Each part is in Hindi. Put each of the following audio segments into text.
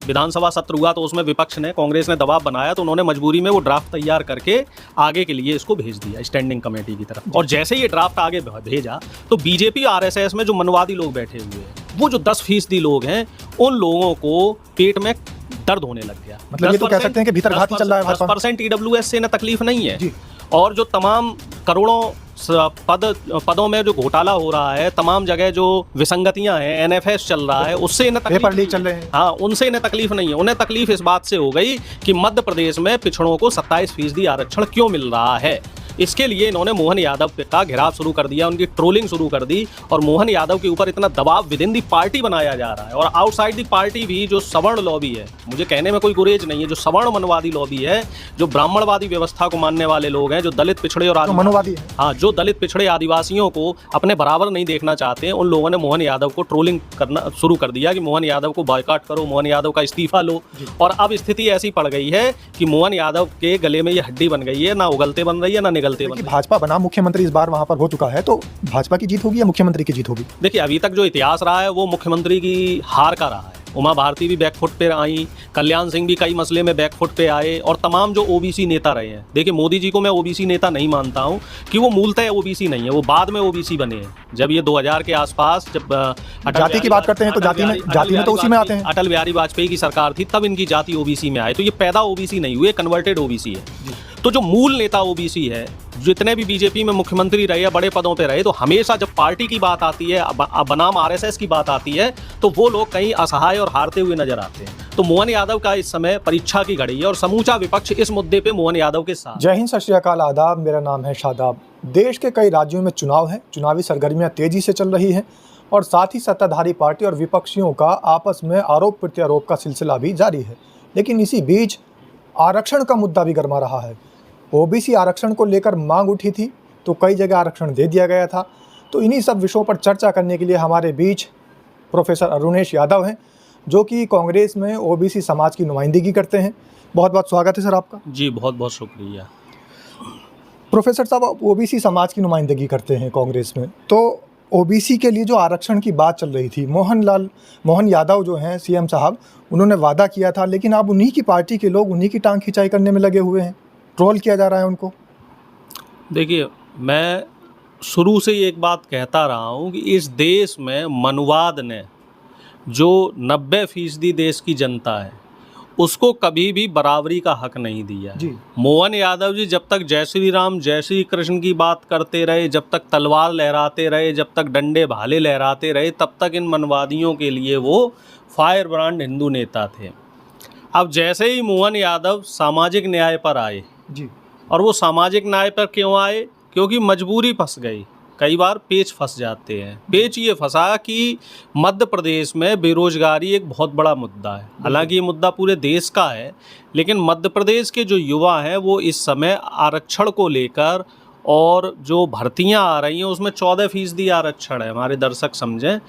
विधानसभा सत्र हुआ तो उसमें विपक्ष ने, कांग्रेस ने दबाव बनाया तो उन्होंने मजबूरी में वो ड्राफ्ट तैयार करके आगे के लिए इसको भेज दिया स्टैंडिंग कमेटी की तरफ। और जैसे ये ड्राफ्ट आगे भेजा तो बीजेपी आरएसएस में जो मनवादी लोग बैठे हुए हैं, वो जो 10% लोग हैं, उन लोगों को पेट में दर्द होने लग गया। मतलब ये तो कह सकते हैं कि भीतर घात ही चल रहा है। 10% ईडब्ल्यूएस से ना तकलीफ नहीं है, और जो तमाम करोड़ों पदों में जो घोटाला हो रहा है, तमाम जगह जो विसंगतियां हैं, एनएफएस चल रहा है, उससे इन्हें तकलीफ, पेपर लीक चल रहे हैं, हाँ, उनसे इन्हें तकलीफ नहीं है। उन्हें तकलीफ इस बात से हो गई कि मध्य प्रदेश में पिछड़ों को 27% आरक्षण क्यों मिल रहा है। इसके लिए इन्होंने मोहन यादव का घेराव शुरू कर दिया, उनकी ट्रोलिंग शुरू कर दी, और मोहन यादव के ऊपर इतना दबाव विद इन दी पार्टी बनाया जा रहा है। और आउटसाइड दी पार्टी भी जो सवर्ण लॉबी है, मुझे कहने में कोई गुरेज नहीं है, जो सवर्ण मनवादी लॉबी है, जो ब्राह्मणवादी व्यवस्था को मानने वाले लोग हैं, जो दलित पिछड़े और मनवादी, हाँ, जो दलित पिछड़े आदिवासियों को अपने बराबर नहीं देखना चाहते हैं, उन लोगों ने मोहन यादव को ट्रोलिंग करना शुरू कर दिया कि मोहन यादव को बॉयकॉट करो, मोहन यादव का इस्तीफा लो। और अब स्थिति ऐसी पड़ गई है कि मोहन यादव के गले में ये हड्डी बन गई है, ना उगलते बन रही है ना निगलते बन रही है। भाजपा बना मुख्यमंत्री इस बार वहां पर हो चुका है, तो भाजपा की जीत होगी या मुख्यमंत्री की जीत होगी? देखिए, अभी तक जो इतिहास रहा है वो मुख्यमंत्री की हार का रहा है। उमा भारती भी बैकफुट पे आई, कल्याण सिंह भी कई मसले में बैकफुट पे आए, और तमाम जो ओबीसी नेता रहे हैं। देखिए, मोदी जी को मैं ओबीसी नेता नहीं मानता हूं कि वो मूलतः ओबीसी नहीं है, वो बाद में ओबीसी बने हैं। जब ये 2000 के आसपास, जब जाति की बात करते हैं तो जाति में तो उसी में आते हैं। अटल बिहारी वाजपेयी की सरकार थी, तब इनकी जाति ओबीसी में आए, तो ये पैदा ओबीसी नहीं हुए, कन्वर्टेड ओबीसी है। तो जो मूल नेता ओबीसी है, जितने भी बीजेपी में मुख्यमंत्री रहे या बड़े पदों पे रहे, तो हमेशा जब पार्टी की बात आती है, बनाम आरएसएस की बात आती है, तो वो लोग कहीं असहाय और हारते हुए नजर आते हैं। तो मोहन यादव का इस समय परीक्षा की घड़ी है, और समूचा विपक्ष इस मुद्दे पे मोहन यादव के साथ। जय हिंद, सत श्री अकाल, आदाब। मेरा नाम है शादाब। देश के कई राज्यों में चुनाव है, चुनावी सरगर्मियां तेजी से चल रही हैं, और साथ ही सत्ताधारी पार्टी और विपक्षियों का आपस में आरोप प्रत्यारोप का सिलसिला भी जारी है। लेकिन इसी बीच आरक्षण का मुद्दा भी गर्मा रहा है। ओबीसी आरक्षण को लेकर मांग उठी थी, तो कई जगह आरक्षण दे दिया गया था। तो इन्हीं सब विषयों पर चर्चा करने के लिए हमारे बीच प्रोफेसर अरुणेश यादव हैं, जो कि कांग्रेस में ओबीसी समाज की नुमाइंदगी करते हैं। बहुत बहुत स्वागत है सर आपका। जी, बहुत बहुत शुक्रिया। प्रोफेसर साहब, आप ओबीसी समाज की नुमाइंदगी करते हैं कांग्रेस में, तो ओबीसी के लिए जो आरक्षण की बात चल रही थी, मोहन यादव जो हैं सीएम साहब, उन्होंने वादा किया था, लेकिन अब उन्हीं की पार्टी के लोग उन्हीं की टांग खिंचाई करने में लगे हुए हैं, ट्रोल किया जा रहा है उनको। देखिए, मैं शुरू से ही एक बात कहता रहा हूँ कि इस देश में मनुवाद ने, जो 90% देश की जनता है, उसको कभी भी बराबरी का हक नहीं दिया है। मोहन यादव जी जब तक जय श्री राम, जय श्री कृष्ण की बात करते रहे, जब तक तलवार लहराते रहे, जब तक डंडे भाले लहराते रहे, तब तक इन मनवादियों के लिए वो फायर ब्रांड हिंदू नेता थे। अब जैसे ही मोहन यादव सामाजिक न्याय पर आए जी, और वो सामाजिक न्याय पर क्यों आए? क्योंकि मजबूरी फंस गई। कई बार पेच फंस जाते हैं। पेच ये फंसा कि मध्य प्रदेश में बेरोजगारी एक बहुत बड़ा मुद्दा है। हालांकि ये मुद्दा पूरे देश का है, लेकिन मध्य प्रदेश के जो युवा हैं वो इस समय आरक्षण को लेकर, और जो भर्तियां आ रही हैं उसमें 14% आरक्षण है। हमारे दर्शक समझें,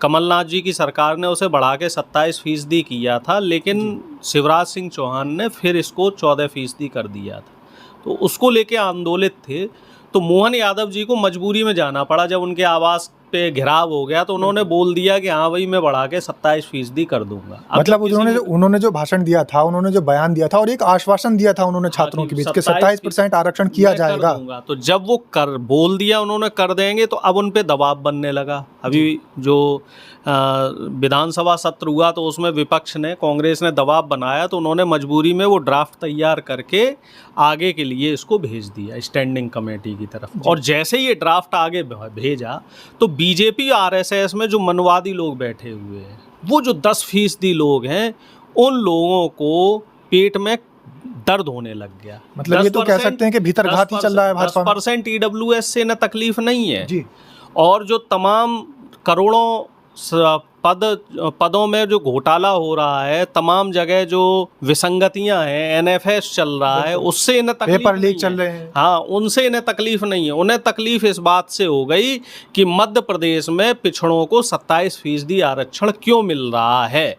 कमलनाथ जी की सरकार ने उसे बढ़ा के 27% किया था, लेकिन शिवराज सिंह चौहान ने फिर इसको 14% कर दिया था। तो उसको लेके आंदोलित थे। तो मोहन यादव जी को मजबूरी में जाना पड़ा। जब उनके आवास पे घेराव हो गया तो उन्होंने बोल दिया कि हाँ भाई, मैं बढ़ा के 27% कर दूंगा। मतलब उन्होंने जो भाषण दिया था, उन्होंने जो बयान दिया था, और एक आश्वासन दिया था उन्होंने छात्रों के बीच के 27% आरक्षण किया जाएगा। तो जब वो बोल दिया उन्होंने कर देंगे, तो अब उन पे दबाव बनने लगा। अभी जो विधानसभा सत्र हुआ तो उसमें विपक्ष ने, कांग्रेस ने दबाव बनाया, तो उन्होंने मजबूरी में वो ड्राफ्ट तैयार करके आगे के लिए इसको भेज दिया स्टैंडिंग कमेटी की तरफ। और जैसे ही ये ड्राफ्ट आगे भेजा तो बीजेपी आरएसएस में जो मनवादी लोग बैठे हुए हैं, वो जो 10% लोग हैं, उन लोगों को पेट में दर्द होने लग गया। मतलब ये तो कह सकते हैं कि भीतर घात ही चल रहा है भाजपा। 10% ईडब्ल्यूएस से न तकलीफ नहीं है जी, और जो तमाम करोड़ों पदों में जो घोटाला हो रहा है, तमाम जगह जो विसंगतियां हैं, एनएफएस चल रहा है, उससे इन्हें तकलीफ, पेपर लीक चल रहे हैं, हाँ, उनसे इन्हें तकलीफ नहीं है। उन्हें तकलीफ इस बात से हो गई कि मध्य प्रदेश में पिछड़ों को 27% आरक्षण क्यों मिल रहा है।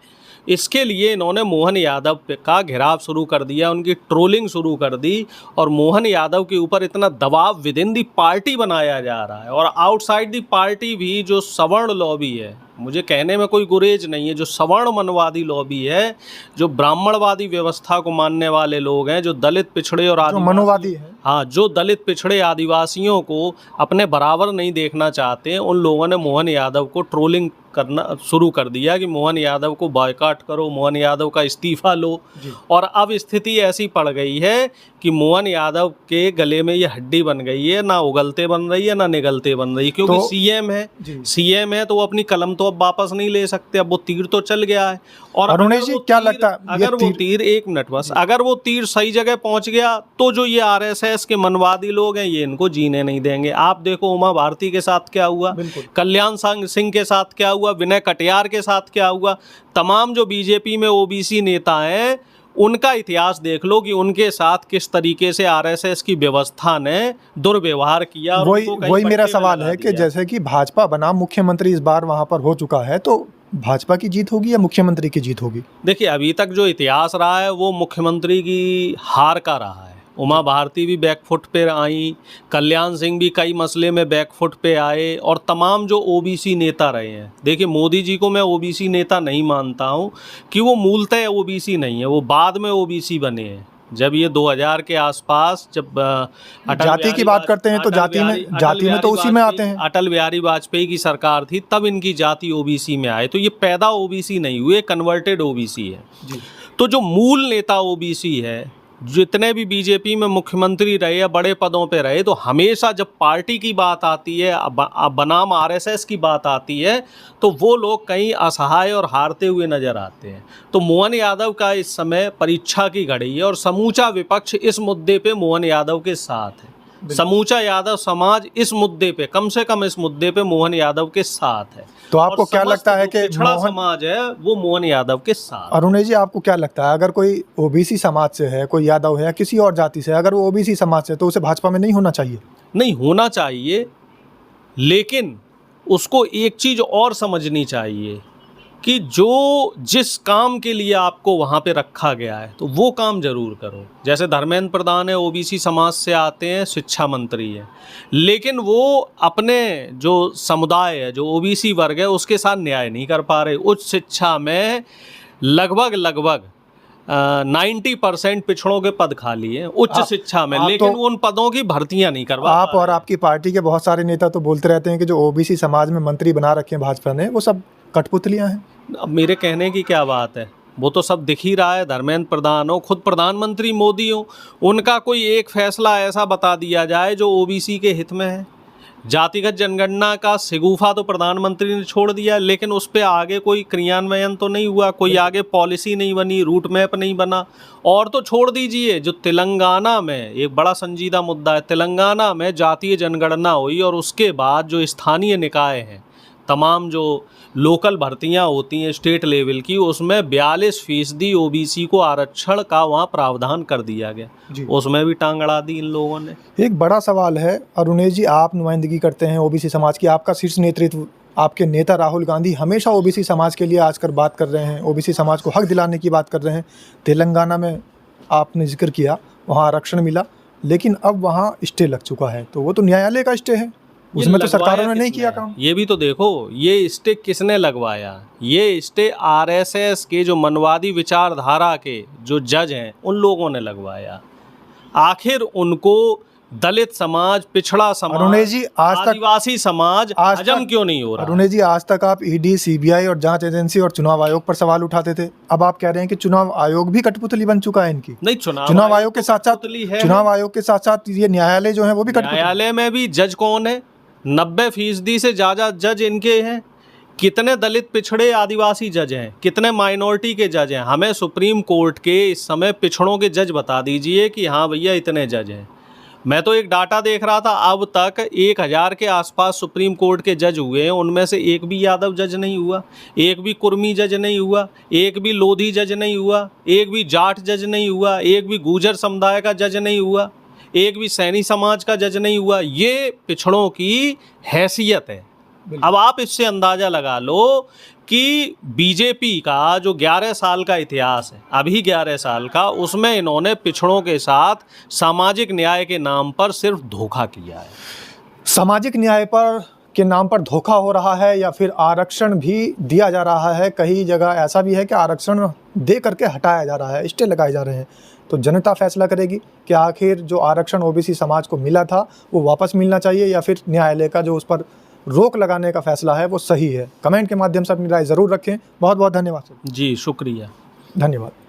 इसके लिए इन्होंने मोहन यादव का घेराव शुरू कर दिया, उनकी ट्रोलिंग शुरू कर दी, और मोहन यादव के ऊपर इतना दबाव विद इन दी पार्टी बनाया जा रहा है। और आउटसाइड दी पार्टी भी जो सवर्ण लॉबी है, मुझे कहने में कोई गुरेज नहीं है, जो सवर्ण मनवादी लॉबी है, जो ब्राह्मणवादी व्यवस्था को मानने वाले लोग हैं, जो दलित पिछड़े और जो मनोवादी है, हाँ, जो दलित पिछड़े आदिवासियों को अपने बराबर नहीं देखना चाहते हैं, उन लोगों ने मोहन यादव को ट्रोलिंग करना शुरू कर दिया कि मोहन यादव को बॉयकॉट करो, मोहन यादव का इस्तीफा लो। और अब स्थिति ऐसी पड़ गई है कि मोहन यादव के गले में ये हड्डी बन गई है, ना उगलते बन रही है ना निगलते बन रही है, क्योंकि तो सीएम है तो वो अपनी कलम तो अब वापस नहीं ले सकते, अब वो तीर तो चल गया है। और अरुणेश जी क्या लगता है, अगर वो तीर, एक मिनट बस, अगर वो तीर सही जगह पहुंच गया तो जो ये आरएसएस के मनवादी लोग हैं ये इनको जीने नहीं देंगे। आप देखो उमा भारती के साथ क्या हुआ, कल्याण सिंह के साथ क्या हुआ, विनय कटियार के साथ क्या हुआ, तमाम जो बीजेपी में ओबीसी नेता हैं उनका इतिहास देख लो कि उनके साथ किस तरीके से आरएसएस की व्यवस्था ने दुर्व्यवहार किया। वही मेरा सवाल है कि जैसे कि भाजपा बनाम मुख्यमंत्री इस बार वहां पर हो चुका है, तो भाजपा की जीत होगी या मुख्यमंत्री की जीत होगी? देखिए, अभी तक जो इतिहास रहा है वो मुख्यमंत्री की हार का रहा है। उमा भारती भी बैकफुट पे आई, कल्याण सिंह भी कई मसले में बैकफुट पे आए, और तमाम जो ओबीसी नेता रहे हैं। देखिए, मोदी जी को मैं ओबीसी नेता नहीं मानता हूँ कि वो मूलतः ओबीसी नहीं है, वो बाद में ओबीसी बने हैं। जब ये 2000 के आसपास, जब जाति की बात करते हैं तो जाति में तो उसी में आते हैं। अटल बिहारी वाजपेयी की सरकार थी, तब इनकी जाति ओबीसी में आए, तो ये पैदा ओबीसी नहीं हुए, कन्वर्टेड ओबीसी है। तो जो मूल नेता ओबीसी है, जितने भी बीजेपी में मुख्यमंत्री रहे या बड़े पदों पे रहे, तो हमेशा जब पार्टी की बात आती है, बनाम आरएसएस की बात आती है, तो वो लोग कहीं असहाय और हारते हुए नजर आते हैं। तो मोहन यादव का इस समय परीक्षा की घड़ी है और समूचा विपक्ष इस मुद्दे पे मोहन यादव के साथ है। समूचा यादव समाज इस मुद्दे पे, कम से कम इस मुद्दे पे मोहन यादव के साथ है। तो आपको क्या लगता है कि पिछड़ा समाज है वो मोहन यादव के साथ? अरुणेश जी, आपको क्या लगता है, अगर कोई ओबीसी समाज से है, कोई यादव है या किसी और जाति से, अगर वो ओबीसी समाज से, तो उसे भाजपा में नहीं होना चाहिए? नहीं होना चाहिए, लेकिन उसको एक चीज और समझनी चाहिए कि जो जिस काम के लिए आपको वहाँ पे रखा गया है तो वो काम जरूर करो। जैसे धर्मेंद्र प्रधान है, ओबीसी समाज से आते हैं, शिक्षा मंत्री है, लेकिन वो अपने जो समुदाय है, जो ओबीसी वर्ग है, उसके साथ न्याय नहीं कर पा रहे। उच्च शिक्षा में लगभग 90% पिछड़ों के पद खाली हैं उच्च शिक्षा में, लेकिन तो उन पदों की भर्तियां नहीं करवा आप और आपकी पार्टी के बहुत सारे नेता तो बोलते रहते हैं कि जो ओबीसी समाज में मंत्री बना रखे हैं भाजपा ने, वो सब कठपुतलियां हैं। अब मेरे कहने की क्या बात है, वो तो सब दिख ही रहा है। धर्मेंद्र प्रधान हो, खुद प्रधानमंत्री मोदी हो, उनका कोई एक फैसला ऐसा बता दिया जाए जो ओबीसी के हित में है। जातिगत जनगणना का सिगूफा तो प्रधानमंत्री ने छोड़ दिया, लेकिन उस पर आगे कोई क्रियान्वयन तो नहीं हुआ, कोई आगे पॉलिसी नहीं बनी, रूट मैप नहीं बना। और तो छोड़ दीजिए, जो तेलंगाना में एक बड़ा संजीदा मुद्दा है, तेलंगाना में जातीय जनगणना हुई और उसके बाद जो स्थानीय निकाय हैं, तमाम जो लोकल भर्तियां होती हैं स्टेट लेवल की, उसमें 42% ओबीसी को आरक्षण का वहाँ प्रावधान कर दिया गया, उसमें भी टांग अड़ा दी इन लोगों ने। एक बड़ा सवाल है अरुणेश जी, आप नुमाइंदगी करते हैं ओबीसी समाज की, आपका शीर्ष नेतृत्व, आपके नेता राहुल गांधी हमेशा ओबीसी समाज के लिए आजकल बात कर रहे हैं, ओबीसी समाज को हक दिलाने की बात कर रहे हैं। तेलंगाना में आपने जिक्र किया, वहाँ आरक्षण मिला, लेकिन अब वहाँ स्टे लग चुका है, तो वो तो न्यायालय का स्टे है, उसमें तो सरकारों ने नहीं किया काम। ये भी तो देखो, ये स्टे किसने लगवाया? ये स्टे आरएसएस के जो मनवादी विचारधारा के जो जज हैं उन लोगों ने लगवाया। आखिर उनको दलित समाज, पिछड़ा समाज, आदिवासी समाज हजम क्यों नहीं हो रहा? अरुणेश जी, आज तक आप ईडी, सीबीआई और जांच एजेंसी और चुनाव आयोग पर सवाल उठाते थे, अब आप कह रहे हैं कि चुनाव आयोग भी कठपुतली बन चुका है इनकी। नहीं, चुनाव आयोग के साथ साथ ये न्यायालय जो है वो भी कठपुतली। न्यायालय में भी जज कौन है? 90% से ज़्यादा जज इनके हैं। कितने दलित, पिछड़े, आदिवासी जज हैं, कितने माइनॉरिटी के जज हैं? हमें सुप्रीम कोर्ट के इस समय पिछड़ों के जज बता दीजिए कि हाँ भैया इतने जज हैं। मैं तो एक डाटा देख रहा था, अब तक 1000 के आसपास सुप्रीम कोर्ट के जज हुए हैं, उनमें से एक भी यादव जज नहीं हुआ, एक भी कुर्मी जज नहीं हुआ, एक भी लोधी जज नहीं हुआ, एक भी जाट जज नहीं हुआ, एक भी गुर्जर समुदाय का जज नहीं हुआ, एक भी सैनी समाज का जज नहीं हुआ। ये पिछड़ों की हैसियत है। अब आप इससे अंदाज़ा लगा लो कि बीजेपी का जो 11 साल का इतिहास है, अभी 11 साल का, उसमें इन्होंने पिछड़ों के साथ सामाजिक न्याय के नाम पर सिर्फ धोखा किया है। सामाजिक न्याय पर के नाम पर धोखा हो रहा है या फिर आरक्षण भी दिया जा रहा है। कई जगह ऐसा भी है कि आरक्षण दे करके हटाया जा रहा है, स्टे लगाए जा रहे हैं। तो जनता फैसला करेगी कि आखिर जो आरक्षण ओबीसी समाज को मिला था वो वापस मिलना चाहिए या फिर न्यायालय का जो उस पर रोक लगाने का फैसला है वो सही है। कमेंट के माध्यम से अपनी राय ज़रूर रखें। बहुत बहुत धन्यवाद सर। जी शुक्रिया। धन्यवाद।